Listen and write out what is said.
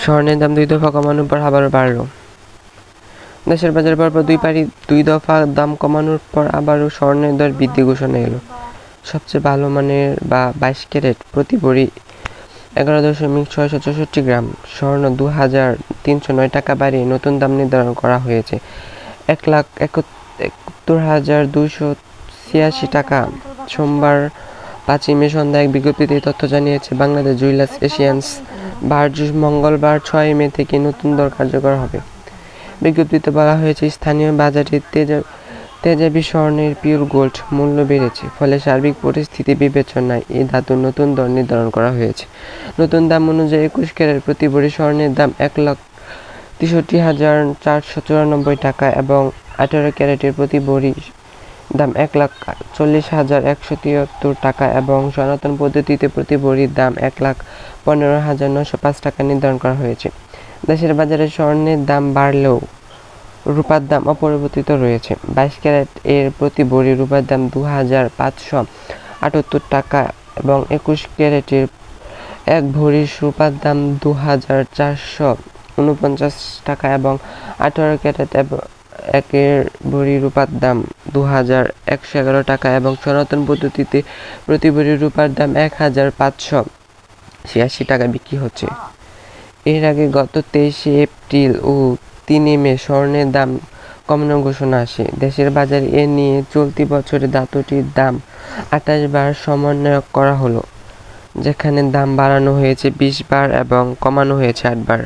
স্বর্ণের দাম 2 দফা কমানোর পর আবারও বাড়ল। দেশের বাজারে পরপর দুই দফা দাম কমানোর পর আবারও স্বর্ণের দর বৃদ্ধি ঘোষণা এলো। সবচেয়ে ভালো মানের বা 22 ক্যারেট প্রতি ভরি 11.664 গ্রাম স্বর্ণ 2,309 টাকা বাড়িয়ে নতুন দাম নির্ধারণ করা হয়েছে 1,71,286 টাকা। সোমবার 5 মে সন্ধ্যায় এক বিজ্ঞপ্তিতে এই তথ্য জানিয়েছে বাংলাদেশ জুয়েলার্স এশিয়ান্স বার্জ। মঙ্গলবার 6 মে থেকে নতুন দর কার্যকর হবে। বিজ্ঞপ্তিতে বলা হয়েছে, স্থানীয় বাজারে তেজাবি স্বর্ণের পিওর গোল্ড মূল্য বেড়েছে, ফলে সার্বিক পরিস্থিতি বিবেচনায় এই ধাতুর নতুন দর নির্ধারণ করা হয়েছে। নতুন দাম অনুযায়ী 21 ক্যারেট প্রতি ভরি স্বর্ণের দাম 1,63,494 টাকা এবং 18 ক্যারেটের প্রতি ভরি দাম 1,40,173 টাকা এবং সনাতন পদ্ধতিতে প্রতি ভরির দাম 1,15,905 টাকা নির্ধারণ করা হয়েছে। দেশের বাজারে স্বর্ণের দাম বাড়লেও রূপার দাম অপরিবর্তিত রয়েছে। 22 ক্যারেট এর প্রতি ভরি রূপার দাম 2,578 টাকা এবং 21 ক্যারেটের এক ভরি রূপার দাম 2,449 টাকা এবং 18 ক্যারেট একের ভরি রূপার দাম 2,111 টাকা এবং সনাতন পদ্ধতিতে প্রতি ভরি রূপার দাম 1,586 টাকা বিক্রি হচ্ছে। এর আগে গত 23 এপ্রিল ও 3 মে স্বর্ণের দাম কমানোর ঘোষণা আসে। দেশের বাজারে এ নিয়ে চলতি বছরে ধাতুটির দাম 28 বার সমন্বয় করা হলো, যেখানে দাম বাড়ানো হয়েছে 20 বার এবং কমানো হয়েছে 8 বার।